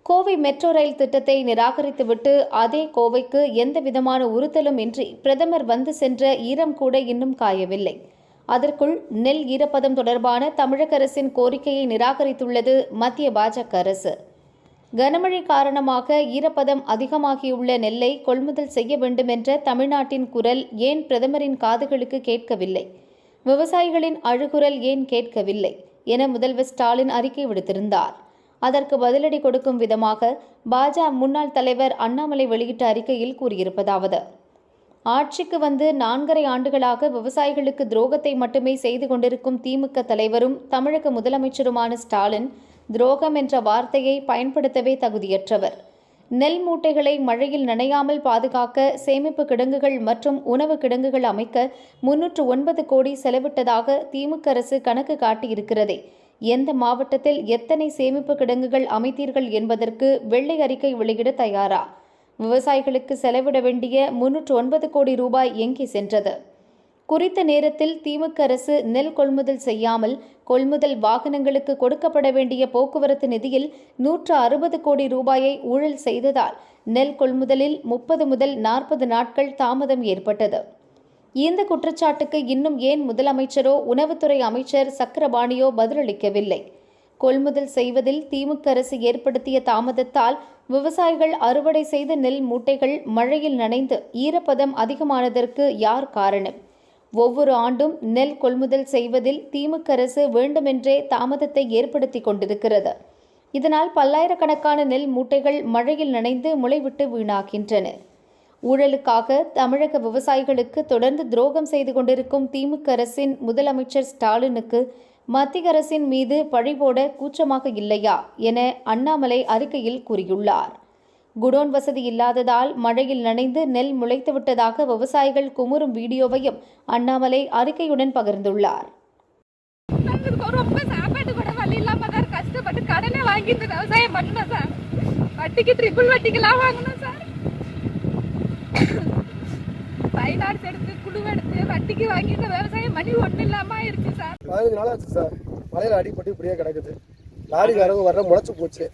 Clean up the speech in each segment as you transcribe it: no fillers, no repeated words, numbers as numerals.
Kovai metro rail திட்டத்தை நிராகரித்துவிட்டு அதே கோவைக்கு எந்தவிதமான உறுத்தலும் இன்றி பிரதமர் வந்து சென்ற ஈரம் கூட இன்னும் காயவில்லை. அதற்குள் நெல் ஈரப்பதம் தொடர்பான தமிழக அரசின் கோரிக்கையை நிராகரித்துள்ளது மத்திய பாஜக அரசு. கனமழை காரணமாக ஈரப்பதம் அதிகமாகியுள்ள நெல்லை கொள்முதல் செய்ய வேண்டும் என்ற தமிழ்நாட்டின் குரல் ஏன் பிரதமரின் காதுகளுக்கு கேட்கவில்லை? விவசாயிகளின் அழுகுரல் ஏன் கேட்கவில்லை என முதல்வர் ஸ்டாலின் அறிக்கை விடுத்திருந்தார். அதற்கு பதிலடி கொடுக்கும் விதமாக பாஜக முன்னாள் தலைவர் அண்ணாமலை வெளியிட்ட அறிக்கையில் கூறியிருப்பதாவது: ஆட்சிக்கு வந்து 4.5 ஆண்டுகளாக விவசாயிகளுக்கு துரோகத்தை மட்டுமே செய்து கொண்டிருக்கும் திமுக தலைவரும் தமிழக முதலமைச்சருமான ஸ்டாலின் துரோகம் என்ற வார்த்தையை பயன்படுத்தவே தகுதியற்றவர். நெல் மூட்டைகளை மழையில் நனையாமல் பாதுகாக்க சேமிப்பு கிடங்குகள் மற்றும் உணவு கிடங்குகள் அமைக்க 309 கோடி செலவிட்டதாக திமுக அரசு கணக்கு காட்டியிருக்கிறதே. எந்த மாவட்டத்தில் எத்தனை சேமிப்பு கிடங்குகள் அமைத்தீர்கள் என்பதற்கு வெள்ளை அறிக்கை வெளியிட தயாரா? விவசாயிகளுக்கு செலவிட வேண்டிய 309 கோடி ரூபாய் எங்கே சென்றது? குறித்த நேரத்தில் திமுக அரசு நெல் கொள்முதல் செய்யாமல் கொள்முதல் வாகனங்களுக்கு கொடுக்கப்பட வேண்டிய போக்குவரத்து நிதியில் 160 கோடி ரூபாயை ஊழல் செய்ததால் நெல் கொள்முதலில் 30 முதல் 40 நாட்கள் தாமதம் ஏற்பட்டது. இந்த குற்றச்சாட்டுக்கு இன்னும் ஏன் முதலமைச்சரோ உணவுத்துறை அமைச்சர் சக்கரபாணியோ பதிலளிக்கவில்லை? கொள்முதல் செய்வதில் திமுக அரசு ஏற்படுத்திய தாமதத்தால் விவசாயிகள் அறுவடை செய்த நெல் மூட்டைகள் மழையில் நனைந்து ஈரப்பதம் அதிகமானதற்கு யார் காரணம்? ஒவ்வொரு ஆண்டும் நெல் கொள்முதல் செய்வதில் திமுக அரசு வேண்டுமென்றே தாமதத்தை ஏற்படுத்தி கொண்டிருக்கிறது. இதனால் பல்லாயிரக்கணக்கான நெல் மூட்டைகள் மழையில் நனைந்து முளைவிட்டு வீணாகின்றன. ஊழலுக்காக தமிழக விவசாயிகளுக்கு தொடர்ந்து துரோகம் செய்து கொண்டிருக்கும் திமுக அரசின் முதலமைச்சர் ஸ்டாலினுக்கு மத்திய அரசின் மீது பழிபோட கூச்சமாக இல்லையா என அண்ணாமலை அறிக்கையில் கூறியுள்ளார். குடோன் வசதி இல்லாததால் மழையில் நனைந்து நெல் முளைத்துவிட்டதாக விவசாயிகள் குமுறும் வீடியோவையும் அண்ணாமலை அறிக்கையுடன் பகிர்ந்துள்ளார். ரொம்ப சாப்பாட்டு கூட வழி இல்லாம தான் கஷ்டப்பட்டு கடனை வாங்கிட்டு விவசாயம் பண்ணணும் சார். வட்டிக்கு ட்ரிபிள் வட்டிக்கெல்லாம் வாங்கணும் சார். ஃபைனான்ஸ் எடுத்து குழுவெடுத்து வட்டிக்கு வாங்கிட்டு விவசாயம் பண்ணி ஒன்றும் இல்லாம ஆயிடுச்சு சார். 15 நாள் ஆச்சு சார். மழையில அடிப்பட்டு இப்படியே கிடக்குது. லாரிக்காரங்க வர முளைச்சு போச்சு.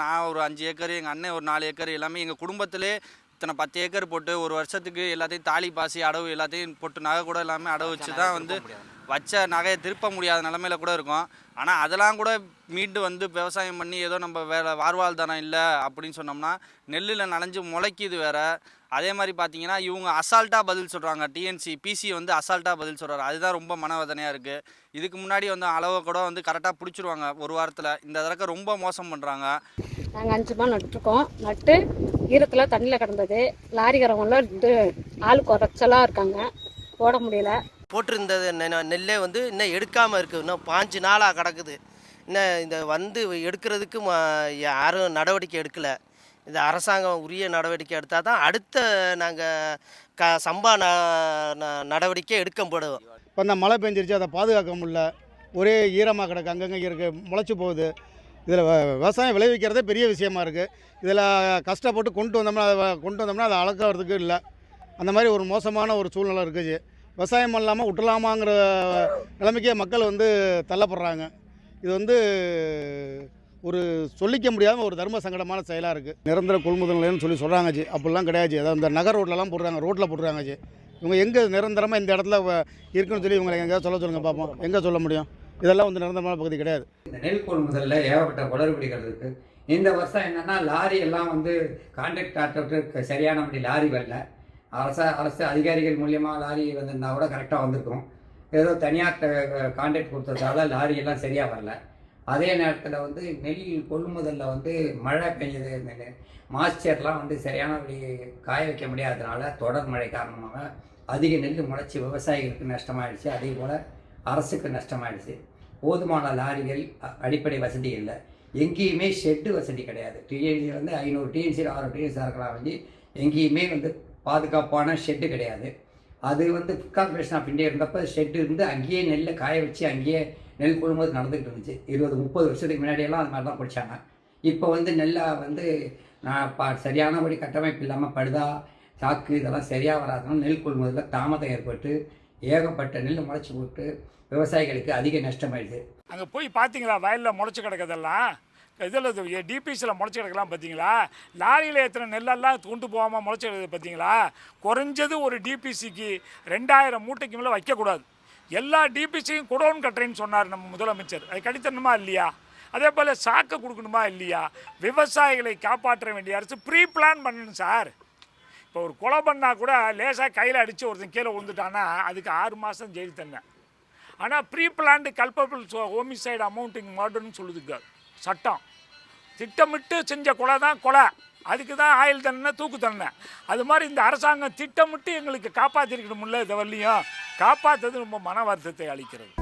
நான் ஒரு 5 ஏக்கர், எங்கள் அண்ணன் ஒரு 4 ஏக்கர், எல்லாமே எங்கள் குடும்பத்திலே இத்தனை 10 ஏக்கர் போட்டு ஒரு வருஷத்துக்கு எல்லாத்தையும் தாலி பாசி அடவு எல்லாத்தையும் போட்டு நகை கூட எல்லாமே அடவு வச்சு தான் வந்து வச்ச நகையை திருப்ப முடியாத நிலமையில கூட இருக்கும். ஆனால் அதெல்லாம் கூட மீண்டு வந்து விவசாயம் பண்ணி ஏதோ நம்ம வேலை வாழ்வாதாரம் இல்லை அப்படின்னு சொன்னோம்னா நெல்லில் நனைஞ்சு முளைக்கிது வேறு. அதே மாதிரி பார்த்தீங்கன்னா இவங்க அசால்ட்டாக பதில் சொல்கிறாங்க. பிசி வந்து அசால்ட்டாக பதில் சொல்கிறாரு. அதுதான் ரொம்ப மனவேதனையாக இருக்குது. இதுக்கு முன்னாடி வந்து அளவை கூட வந்து கரெக்டாக பிடிச்சிருவாங்க ஒரு வாரத்தில். இந்த தடவை ரொம்ப மோசம் பண்ணுறாங்க. நாங்கள் 5 மாதம் நட்டுருக்கோம். நட்டு ஈரத்தில் தண்ணியில் கிடந்தது. லாரிக்காரவங்களாம் ஆள் குறைச்சலாக இருக்காங்க, போட முடியல. போட்டிருந்தது நெல்லே வந்து இன்னும் எடுக்காமல் இருக்குது. இன்னும் 5 நாளாக கிடக்குது. இன்னும் இந்த வந்து எடுக்கிறதுக்கு யாரும் நடவடிக்கை எடுக்கலை. இந்த அரசாங்கம் உரிய நடவடிக்கை எடுத்தால் தான் அடுத்த நாங்கள் சம்பா நடவடிக்கை எடுக்கப்படுவோம். இப்போ இந்த மழை பெஞ்சிருச்சு, அதை பாதுகாக்க முடியல. ஒரே ஈரமாக கிடக்கு, அங்கங்கே இருக்கு, முளைச்சி போகுது. இதில் விவசாயம் விளைவிக்கிறதே பெரிய விஷயமா இருக்குது. இதில் கஷ்டப்பட்டு கொண்டு வந்தோம்னா அதை அளக்கிறதுக்கு இல்லை. அந்த மாதிரி ஒரு மோசமான ஒரு சூழ்நிலை இருக்குது. விவசாயம் இல்லாமல் விட்டுலாமாங்கிற நிலைமைக்கே மக்கள் வந்து தள்ளப்படுறாங்க. இது வந்து ஒரு சொல்லிக்க முடியாத ஒரு தர்ம சங்கடமான செயலாக இருக்குது. நிரந்தர கொள்முதல் நிலையம்னு சொல்கிறாங்கச்சு. அப்படிலாம் கிடையாது. அதாவது இந்த நகர் ரோட்லலாம் போடுறாங்க, ரோட்டில் போடுறாங்கச்சு. இவங்க எங்கே நிரந்தரமாக இந்த இடத்துல இருக்குன்னு சொல்லி இவங்களை எங்கேயாவது சொல்லுங்கள் பார்ப்போம். எங்கே சொல்ல முடியும்? இதெல்லாம் வந்து நிரந்தரமான பகுதி கிடையாது. இந்த நெல் கொள்முதலில் ஏகப்பட்ட குளறுபடிகள் இருக்குது. இந்த வருஷம் என்னென்னா லாரி எல்லாம் வந்து கான்ட்ராக்ட் ஆட்டோட்டு சரியானபடி லாரி வரல. அரசு அதிகாரிகள் மூலியமாக லாரி வந்திருந்தால் கூட கரெக்டாக வந்திருக்கும். ஏதோ தனியார் கான்ட்ராக்ட் கொடுத்ததால லாரி எல்லாம் சரியாக வரல. அதே நேரத்தில் வந்து நெல் கொள்முதலில் வந்து மழை பெஞ்சது, மாய்ச்சர்லாம் வந்து சரியானபடி காய வைக்க முடியாததுனால தொடர் மழை காரணமாக அதிக நெல் முளைச்சி விவசாயிகளுக்கு நஷ்டமாயிடுச்சு. அதே போல் அரசுக்கு நஷ்டமாயிடுச்சு. போதுமான லாரிகள், அடிப்படை வசதி இல்லை. எங்கேயுமே ஷெட்டு வசதி கிடையாது. டிஎன்சி வந்து 500 டிஎன்சி 600 டிஎன்சி இருக்கலாம் வந்து எங்கேயுமே வந்து பாதுகாப்பான ஷெட்டு கிடையாது. அது வந்து கார்பரேஷன் ஆஃப் இந்தியா இருந்தப்போ ஷெட்டு இருந்து அங்கேயே நெல்லை காய வச்சு அங்கேயே நெல் கொள்முதல் நடந்துகிட்டு இருந்துச்சு. 20-30 வருஷத்துக்கு முன்னாடியெல்லாம் அது மாதிரி தான் பிடிச்சாங்க. இப்போ வந்து நெல்லை வந்து சரியானபடி கட்டமைப்பு இல்லாமல் படுதா, சாக்கு இதெல்லாம் சரியாக வராதுனால நெல் கொள்முதலில் தாமதம் ஏற்பட்டு ஏகப்பட்ட நெல் முளைச்சி போட்டு விவசாயிகளுக்கு அதிக நஷ்டமாயிடுது. அங்கே போய் பார்த்தீங்களா வயலில் முளைச்சி கிடக்கிறதெல்லாம்? இதில் டிபிசியில் முளைச்சி கிடக்கலாம் பார்த்தீங்களா? லாரியில் ஏற்றின நெல்லெல்லாம் கொண்டு போகாமல் முளைச்சி கிடக்குது பார்த்தீங்களா? குறைஞ்சது ஒரு டிபிசிக்கு 2000 மூட்டைக்கு மேலே வைக்கக்கூடாது. எல்லா டிபிசியும் குடோன் கட்டுறேன்னு சொன்னார் நம்ம முதலமைச்சர். அது கடித்தணுமா இல்லையா? அதே போல் சாக்கு கொடுக்கணுமா இல்லையா? விவசாயிகளை காப்பாற்ற வேண்டிய அரசு ப்ரீ பிளான் பண்ணணும் சார். இப்போ ஒரு கொலை பண்ணால் கூட லேசாக கையில் அடித்து ஒருத்தன் கீழே விழுந்துட்டான்னா அதுக்கு 6 மாதம் ஜெயில் தண்டனை. ஆனால் ப்ரீ பிளான்டு கல்பபிள் ஹோமிசைடு அமௌண்ட்டிங் மர்டர்னு சொல்லுதுங்க சட்டம். திட்டமிட்டு செஞ்ச கொலை தான் கொலை, அதுக்கு தான் ஆயுள் தண்டனை, தூக்கு தண்டனை. அது மாதிரி இந்த அரசாங்கம் திட்டமிட்டு எங்களுக்கு காப்பாற்றிருக்கணும்ல, இதை வரலையும் காப்பாற்றுறது ரொம்ப மன வருத்தத்தை அளிக்கிறது.